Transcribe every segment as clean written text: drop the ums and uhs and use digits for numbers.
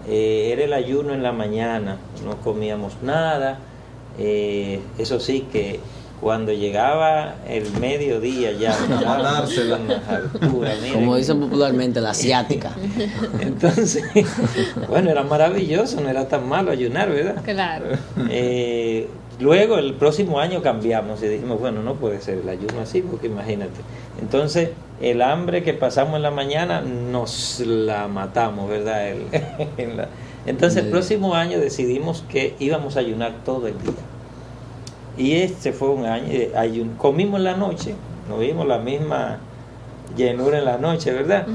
era el ayuno en la mañana, no comíamos nada. Eso sí, que cuando llegaba el mediodía ya dársela altura, como dicen popularmente, la asiática. Entonces, bueno, era maravilloso, no era tan malo ayunar, ¿verdad? Claro. Luego el próximo año cambiamos y dijimos, bueno, no puede ser el ayuno así, porque imagínate. Entonces el hambre que pasamos en la mañana nos la matamos, ¿verdad? Entonces el próximo año decidimos que íbamos a ayunar todo el día. Y este fue un año, comimos en la noche, nos vimos la misma llenura en la noche, ¿verdad?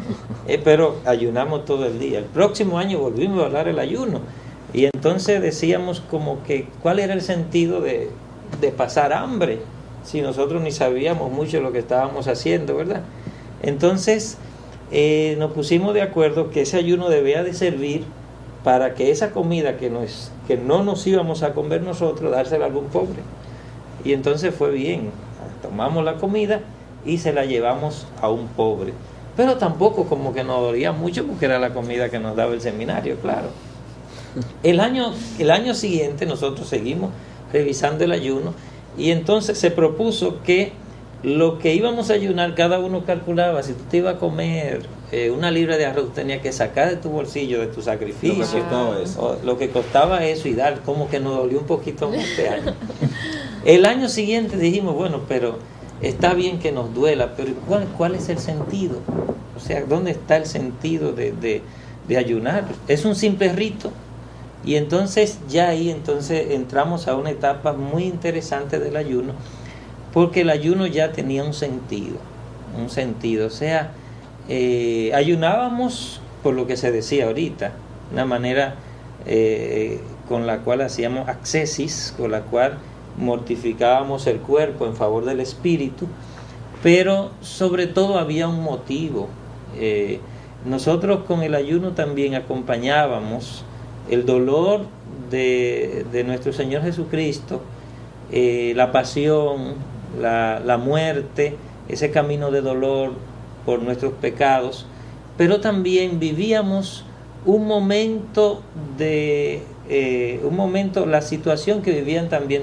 Pero ayunamos todo el día. El próximo año volvimos a hablar el ayuno. Y entonces decíamos como que cuál era el sentido de pasar hambre, si nosotros ni sabíamos mucho lo que estábamos haciendo, ¿verdad? Entonces nos pusimos de acuerdo que ese ayuno debía de servir para que esa comida que no nos íbamos a comer nosotros, dársela a algún pobre. Y entonces fue bien, tomamos la comida y se la llevamos a un pobre. Pero tampoco como que nos dolía mucho porque era la comida que nos daba el seminario, claro. El año siguiente nosotros seguimos revisando el ayuno y entonces se propuso que lo que íbamos a ayunar, cada uno calculaba, si tú te ibas a comer 1 libra de arroz, tenías que sacar de tu bolsillo, de tu sacrificio, lo que costaba eso y dar, como que nos dolió un poquito más este año. El año siguiente dijimos, bueno, pero está bien que nos duela, pero ¿cuál es el sentido? O sea, ¿dónde está el sentido de ayunar? Es un simple rito. Y entonces ya ahí entramos a una etapa muy interesante del ayuno, porque el ayuno ya tenía un sentido, o sea, ayunábamos por lo que se decía ahorita, una manera con la cual hacíamos ascesis, con la cual mortificábamos el cuerpo en favor del espíritu, pero sobre todo había un motivo. Nosotros con el ayuno también acompañábamos el dolor de nuestro Señor Jesucristo, la pasión, la muerte, ese camino de dolor por nuestros pecados, pero también vivíamos la situación que vivían también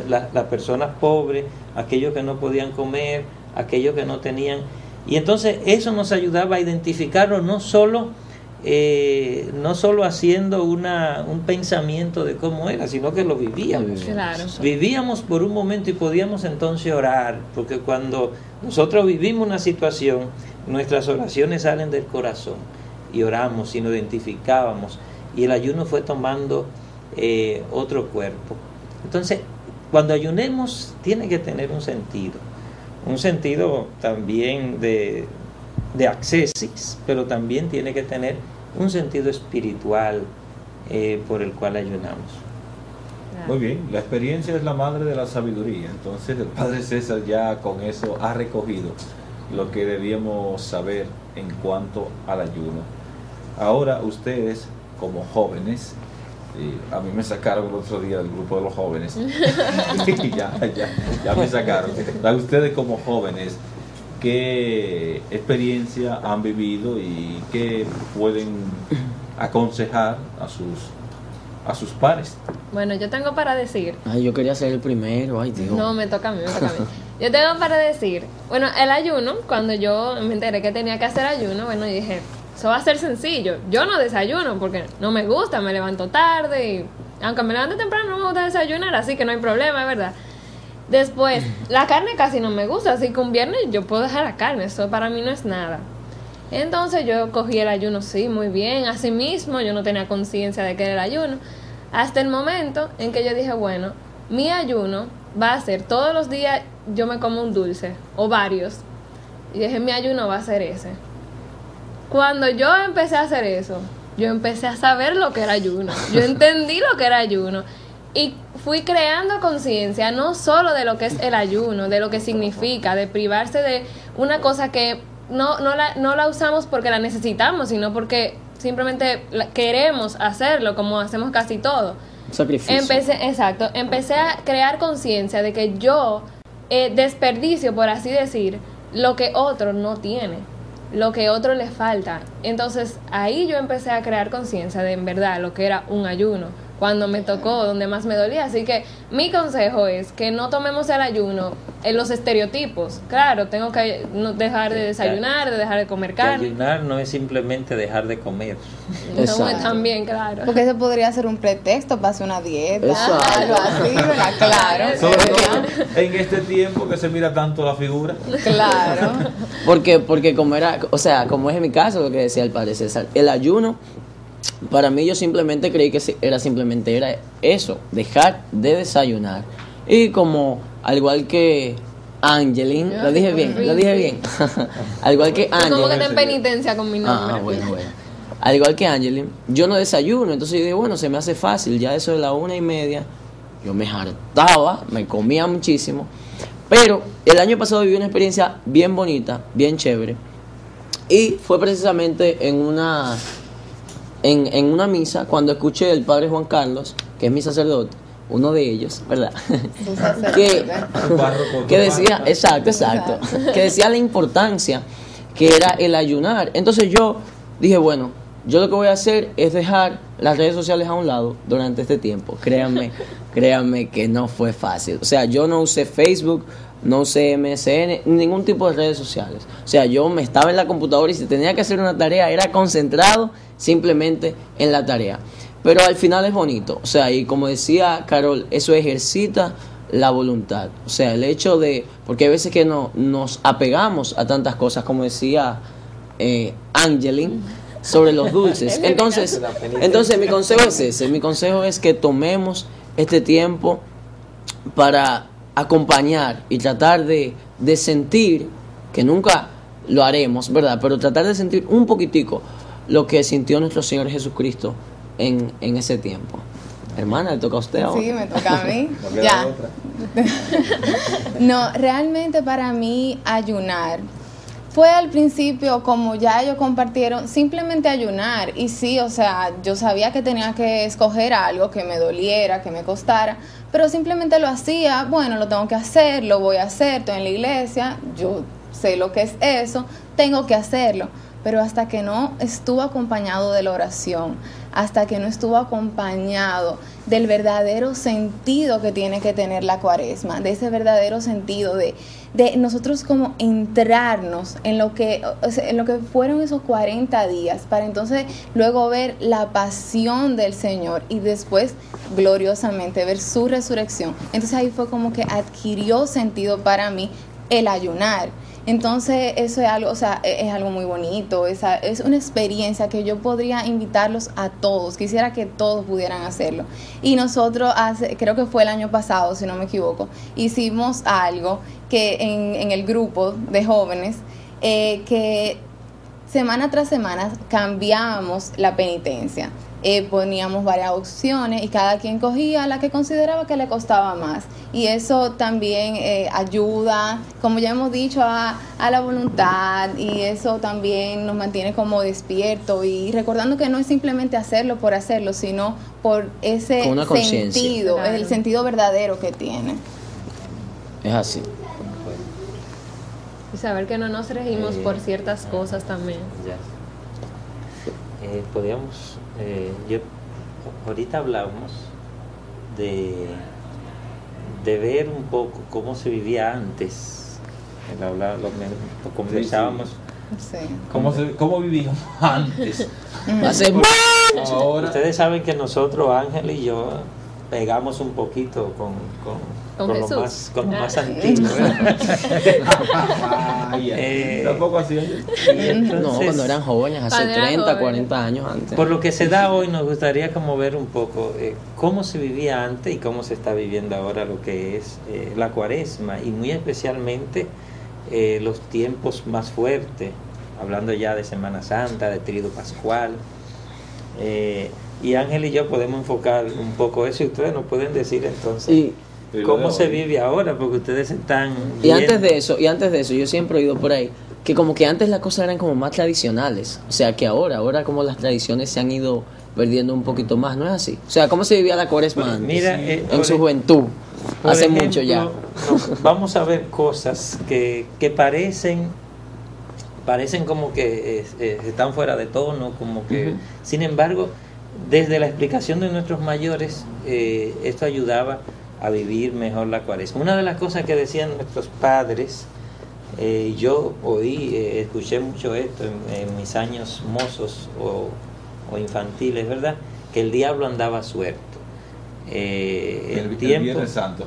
las personas pobres, aquellos que no podían comer, aquellos que no tenían, y entonces eso nos ayudaba a identificarlo no solo haciendo un pensamiento de cómo era, sino que lo vivíamos. Claro. Vivíamos por un momento y podíamos entonces orar, porque cuando nosotros vivimos una situación, nuestras oraciones salen del corazón y oramos y nos identificábamos, y el ayuno fue tomando otro cuerpo. Entonces, cuando ayunemos tiene que tener un sentido también de ascesis, pero también tiene que tener un sentido espiritual por el cual ayunamos. Muy bien, la experiencia es la madre de la sabiduría. Entonces el Padre César ya con eso ha recogido lo que debíamos saber en cuanto al ayuno. Ahora ustedes como jóvenes, a mí me sacaron el otro día del grupo de los jóvenes, ya me sacaron. Ustedes como jóvenes, ¿qué experiencia han vivido y qué pueden aconsejar a sus pares? Bueno, yo tengo para decir... Ay, yo quería ser el primero, ay Dios. No, me toca a mí. Yo tengo para decir, bueno, el ayuno, cuando yo me enteré que tenía que hacer ayuno, bueno, yo dije, eso va a ser sencillo. Yo no desayuno porque no me gusta, me levanto tarde y aunque me levante temprano no me gusta desayunar, así que no hay problema, ¿verdad? Después, la carne casi no me gusta, así que un viernes yo puedo dejar la carne, eso para mí no es nada. Entonces yo cogí el ayuno, sí, muy bien, así mismo, yo no tenía conciencia de que era el ayuno, hasta el momento en que yo dije, bueno, mi ayuno va a ser todos los días yo me como un dulce, o varios, y dije, mi ayuno va a ser ese. Cuando yo empecé a hacer eso, yo empecé a saber lo que era ayuno, yo entendí lo que era ayuno, y fui creando conciencia no solo de lo que es el ayuno, de lo que significa, de privarse de una cosa que no la usamos porque la necesitamos, sino porque simplemente queremos hacerlo, como hacemos casi todo. Sacrificio. Empecé a crear conciencia de que yo desperdicio, por así decir, lo que otro no tiene. lo que a otro le falta. Entonces ahí yo empecé a crear conciencia de en verdad lo que era un ayuno, cuando me tocó, donde más me dolía. Así que mi consejo es que no tomemos el ayuno en los estereotipos. Claro, tengo que dejar de desayunar, de dejar de comer Que carne. ayunar no es simplemente dejar de comer. No, Exacto. también, claro. Porque ese podría ser un pretexto para hacer una dieta, Exacto. algo así, ¿verdad? Claro. Sobre todo en este tiempo que se mira tanto la figura. Claro. Porque como era, o sea, como es en mi caso lo que decía el padre César, el ayuno, para mí yo simplemente creí que era eso, dejar de desayunar. Y como, al igual que Angeline, lo dije bien, al igual que Como que Angeline, te en penitencia con mi nombre. bueno. Al igual que Angeline, yo no desayuno, entonces yo dije, bueno, se me hace fácil, ya eso de la 1:30, yo me hartaba, me comía muchísimo, pero el año pasado viví una experiencia bien bonita, bien chévere, y fue precisamente en una misa, cuando escuché el padre Juan Carlos, que es mi sacerdote, uno de ellos, ¿verdad? Tú sacerdote. que decía, exacto, que decía la importancia que era el ayunar. Entonces yo dije, bueno, yo lo que voy a hacer es dejar las redes sociales a un lado durante este tiempo. Créanme que no fue fácil. O sea, yo no usé Facebook, no usé MSN, ningún tipo de redes sociales. O sea, yo me estaba en la computadora y si tenía que hacer una tarea era concentrado simplemente en la tarea. Pero al final es bonito. O sea, y como decía Carol, eso ejercita la voluntad. O sea, el hecho de... Porque hay veces que nos apegamos a tantas cosas, como decía Angeline, sobre los dulces. Entonces mi consejo es ese. Mi consejo es que tomemos este tiempo para acompañar y tratar de sentir, que nunca lo haremos, ¿verdad? Pero tratar de sentir un poquitico lo que sintió nuestro Señor Jesucristo en ese tiempo. Hermana, le toca a usted ahora. Sí, me toca a mí. No queda Ya. otra. No, realmente para mí ayunar fue al principio, como ya ellos compartieron, simplemente ayunar. Y sí, o sea, yo sabía que tenía que escoger algo que me doliera, que me costara, pero simplemente lo hacía. Bueno, lo tengo que hacer, lo voy a hacer, estoy en la iglesia, yo sé lo que es eso, tengo que hacerlo. Pero hasta que no estuvo acompañado de la oración, hasta que no estuvo acompañado del verdadero sentido que tiene que tener la cuaresma, de ese verdadero sentido de nosotros como entrarnos en lo que fueron esos 40 días, para entonces luego ver la pasión del Señor y después gloriosamente ver su resurrección. Entonces ahí fue como que adquirió sentido para mí el ayunar. Entonces eso es algo, o sea, es algo muy bonito, es una experiencia que yo podría invitarlos a todos, quisiera que todos pudieran hacerlo. Y nosotros creo que fue el año pasado, si no me equivoco, hicimos algo que en el grupo de jóvenes, que semana tras semana cambiábamos la penitencia. Poníamos varias opciones y cada quien cogía la que consideraba que le costaba más, y eso también ayuda, como ya hemos dicho, a la voluntad, y eso también nos mantiene como despierto y recordando que no es simplemente hacerlo por hacerlo, sino por ese Con una conciencia. sentido, Claro. el sentido verdadero que tiene. Es así. Y saber que no nos regimos por ciertas cosas también. Ya. Podríamos, ahorita hablamos de ver un poco cómo se vivía antes. Lo conversábamos. Sí. ¿Cómo vivíamos antes? Hace Ahora. Ustedes saben que nosotros, Ángel y yo, pegamos un poquito con lo Jesús. más antiguo, ¿verdad? Tampoco así. no, cuando eran jóvenes, hace Cuando eran 30, jóvenes. 40 años antes. Por lo que se da hoy, nos gustaría como ver un poco cómo se vivía antes y cómo se está viviendo ahora lo que es la cuaresma, y muy especialmente los tiempos más fuertes, hablando ya de Semana Santa, de Tríodo Pascual. Y Ángel y yo podemos enfocar un poco eso, y ustedes nos pueden decir entonces Y cómo se vive ahora, porque ustedes están Y antes viendo. de eso, yo siempre he oído por ahí que como que antes las cosas eran como más tradicionales. O sea, que ahora como las tradiciones se han ido perdiendo un poquito más, ¿no es así? O sea, ¿cómo se vivía la cuaresma Bueno, antes? mira, en su juventud, por hace ejemplo, mucho ya. Vamos a ver cosas que parecen parecen como que están fuera de tono, como que... Ujú. Sin embargo, desde la explicación de nuestros mayores, esto ayudaba a vivir mejor la Cuaresma. Una de las cosas que decían nuestros padres, yo escuché mucho esto en mis años mozos o infantiles, ¿verdad? Que el diablo andaba suelto. El Viernes Santo.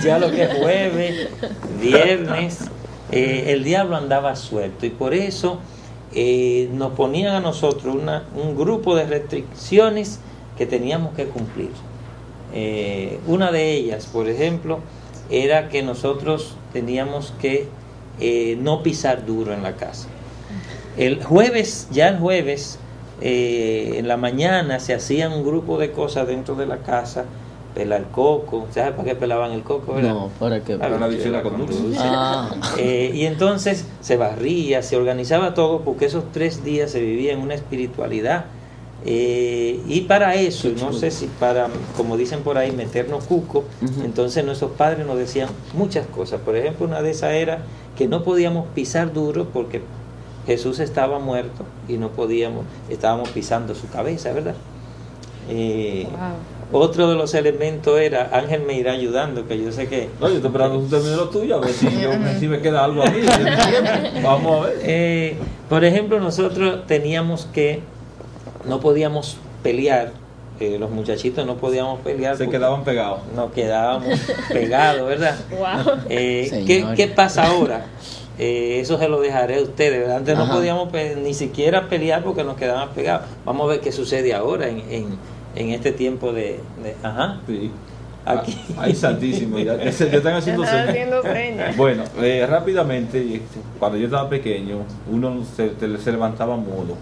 Ya lo que es jueves, viernes, el diablo andaba suelto y por eso nos ponían a nosotros un grupo de restricciones que teníamos que cumplir. Una de ellas, por ejemplo, era que nosotros teníamos que no pisar duro en la casa. El jueves, en la mañana se hacían un grupo de cosas dentro de la casa, pelar coco. ¿Sabes para qué pelaban el coco, verdad? No, ¿para qué? Para la habichuela con dulce. Ah. Y entonces se barría, se organizaba todo, porque esos 3 días se vivía en una espiritualidad. Y para eso, no sé si para, como dicen por ahí, meternos cuco, Ujú. entonces nuestros padres nos decían muchas cosas. Por ejemplo, una de esas era que no podíamos pisar duro porque Jesús estaba muerto y estábamos pisando su cabeza, ¿verdad? Otro de los elementos era, Ángel me irá ayudando, que yo sé que... No, yo estoy esperando un término lo tuyo, a ver si me queda algo a mí. Vamos a ver. Por ejemplo, nosotros teníamos que, no podíamos pelear, los muchachitos no podíamos pelear. Se porque quedaban pegados. nos quedábamos pegados, ¿verdad? Wow. ¿Qué pasa ahora? Eso se lo dejaré a ustedes, ¿verdad? Antes Ajá. no podíamos ni siquiera pelear porque nos quedábamos pegados. Vamos a ver qué sucede ahora en este tiempo ajá. Sí. Aquí. Ay, santísimo. Ya están haciendo Están señas. haciendo señas. Bueno, rápidamente, cuando yo estaba pequeño, uno se levantaba mudo.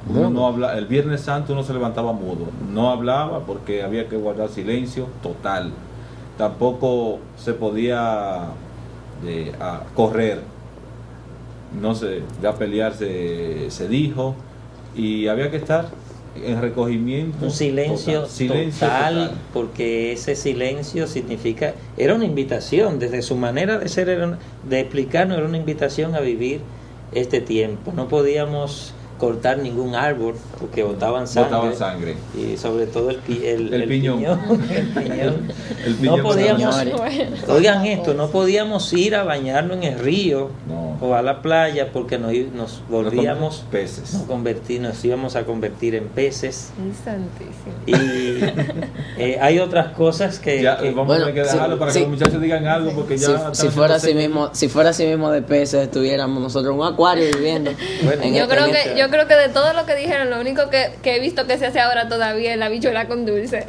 Uno no habla, el Viernes Santo uno se levantaba mudo. No hablaba porque había que guardar silencio total. Tampoco se podía correr. No sé, ya pelear se dijo. Y había que estar en recogimiento. Un silencio total, porque ese silencio significa, era una invitación, desde su manera de ser, de explicarnos, era una invitación a vivir este tiempo. No podíamos cortar ningún árbol porque botaban sangre. Y sobre todo el piñón. El piñón. El piñón. No podíamos, oigan esto, No no podíamos ir a bañarnos en el río No. o a la playa porque nos volvíamos peces. nos íbamos a convertir en peces. Santísimo. Y hay otras cosas que, Vamos Bueno, a tener que dejarlo para que los muchachos digan algo porque ya Si fuera así mismo de peces, estuviéramos nosotros en un acuario viviendo. Bueno, Yo creo que de todo lo que dijeron, lo único que he visto que se hace ahora todavía es la habichuela con dulce.